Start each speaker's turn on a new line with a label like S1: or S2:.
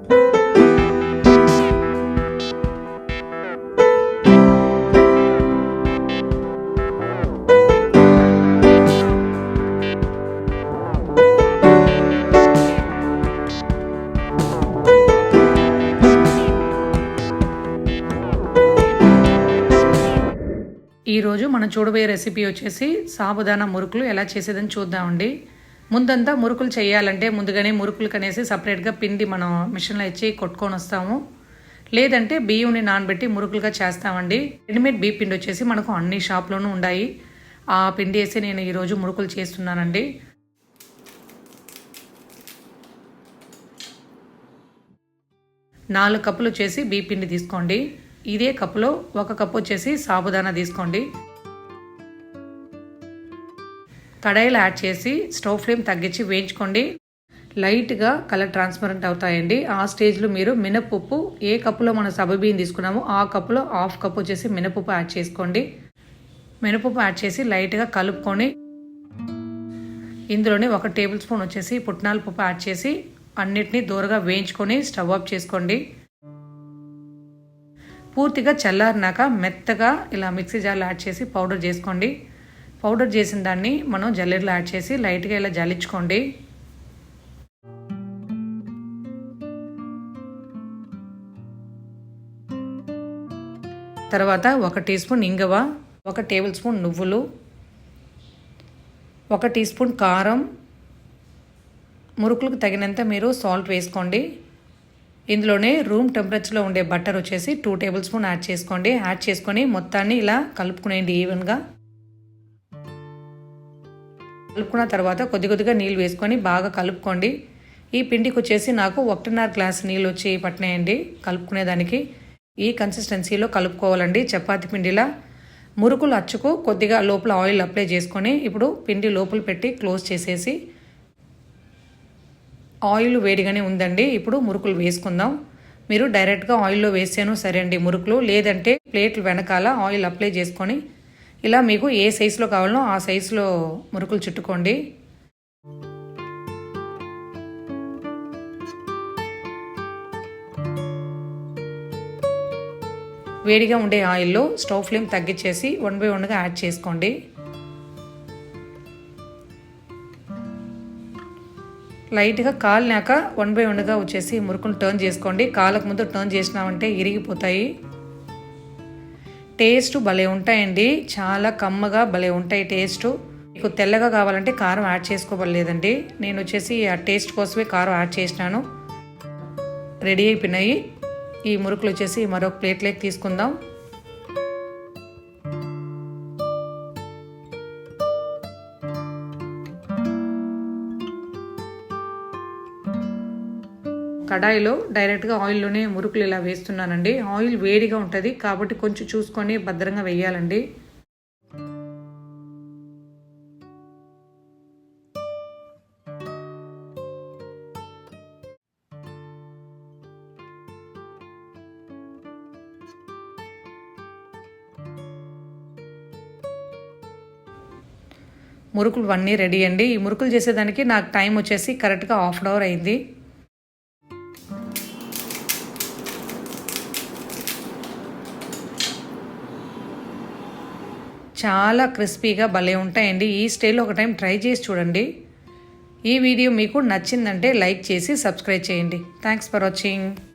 S1: ఈరోజు మనం చూడబోయే రెసిపీ వచ్చేసి సాబుదానా మురుకులు ఎలా చేసేదని చూద్దామండి. ముందంతా మురుకులు చేయాలంటే ముందుగానే మురుకులు కనేసి సపరేట్గా పిండి మనం మిషన్లో ఇచ్చి కొట్టుకొని వస్తాము. లేదంటే బియ్యంని నానబెట్టి మురుకులుగా చేస్తామండి. రెడీమేడ్ బియ్య పిండి వచ్చేసి మనకు అన్ని షాప్లోనూ ఉన్నాయి. ఆ పిండి వేసి నేను ఈరోజు మురుకులు చేస్తున్నానండి. నాలుగు కప్పులు వచ్చేసి బియ్య పిండి తీసుకోండి. ఇదే కప్పులో ఒక కప్పు వచ్చేసి సాబుదానా తీసుకోండి. కడాయిలో యాడ్ చేసి స్టవ్ ఫ్లేమ్ తగ్గించి వేయించుకోండి. లైట్గా కలర్ ట్రాన్స్పరెంట్ అవుతాయండి. ఆ స్టేజ్లో మీరు మినపప్పు ఏ కప్పులో మనం సబబియ్యం తీసుకున్నామో ఆ కప్పులో హాఫ్ కప్ వచ్చేసి మినపప్పు యాడ్ చేసుకోండి. మినపప్పు యాడ్ చేసి లైట్గా కలుపుకొని ఇందులోనే 1 టేబుల్ స్పూన్ వచ్చేసి పుట్నాల పప్పు యాడ్ చేసి అన్నిటినీ దూరగా వేయించుకొని స్టవ్ ఆఫ్ చేసుకోండి. పూర్తిగా చల్లారినాక మెత్తగా ఇలా మిక్సీ జార్లో యాడ్ చేసి పౌడర్ చేసుకోండి. పౌడర్ చేసిన దాన్ని మనం జల్లెడలో యాడ్ చేసి లైట్గా ఇలా జల్లించుకోండి. తర్వాత 1 టీ స్పూన్ ఇంగువ, 1 టేబుల్ స్పూన్ నువ్వులు, 1 టీ స్పూన్ కారం, మురుకులకు తగినంత మీరు సాల్ట్ వేసుకోండి. ఇందులోనే రూమ్ టెంపరేచర్లో ఉండే బటర్ వచ్చేసి 2 టేబుల్ స్పూన్ యాడ్ చేసుకోండి. యాడ్ చేసుకొని మొత్తాన్ని ఇలా కలుపుకునేయండి ఈవెన్గా. కలుపుకున్న తర్వాత కొద్దిగా నీళ్ళు వేసుకొని బాగా కలుపుకోండి. ఈ పిండికి వచ్చేసి నాకు 1.5 గ్లాస్ నీళ్ళు వచ్చి పట్టినాయండి కలుపుకునేదానికి. ఈ కన్సిస్టెన్సీలో కలుపుకోవాలండి చపాతీ పిండిలా. మురుకులు అచ్చుకు కొద్దిగా లోపల ఆయిల్ అప్లై చేసుకొని ఇప్పుడు పిండి లోపల పెట్టి క్లోజ్ చేసేసి ఆయిల్ వేడిగానే ఉందండి. ఇప్పుడు మురుకులు వేసుకుందాం. మీరు డైరెక్ట్గా ఆయిల్లో వేసాను సరే అండి మురుకులు, లేదంటే ప్లేట్లు వెనకాల ఆయిల్ అప్లై చేసుకొని ఇలా మీకు ఏ సైజులో కావాలనో ఆ సైజులో మురుకులు చుట్టుకోండి. వేడిగా ఉండే ఆయిల్లో స్టవ్ ఫ్లేమ్ తగ్గించేసి 1 బై 1గా యాడ్ చేసుకోండి. లైట్గా కాలినాక 1 బై 1గా వచ్చేసి మురుకులు టర్న్ చేసుకోండి. కాలకు ముందు టర్న్ చేసినామంటే ఇరిగిపోతాయి. టేస్ట్ భలే ఉంటాయండి, చాలా కమ్మగా భలే ఉంటాయి టేస్ట్. మీకు తెల్లగా కావాలంటే కారం యాడ్ చేసుకోవలేదండి. నేను వచ్చేసి ఆ టేస్ట్ కోసమే కారం యాడ్ చేసినాను. రెడీ అయిపోయినాయి. ఈ మురుకులు వచ్చేసి మరొక ప్లేట్లోకి తీసుకుందాం. కడాయిలో డైరెక్ట్గా ఆయిల్లోనే మురుకులు ఇలా వేస్తున్నానండి. ఆయిల్ వేడిగా ఉంటుంది కాబట్టి కొంచెం చూసుకొని భద్రంగా వేయాలండి. మురుకులు అన్నీ రెడీ అండి. ఈ మురుకులు చేసేదానికి నాకు టైం వచ్చేసి కరెక్ట్గా 1/2 అవర్ అయింది. చాలా క్రిస్పీగా భలే ఉంటాయండి. ఈ స్టైల్లో ఒక టైం ట్రై చేసి చూడండి. ఈ వీడియో మీకు నచ్చిందంటే లైక్ చేసి సబ్స్క్రైబ్ చేయండి. Thanks for watching.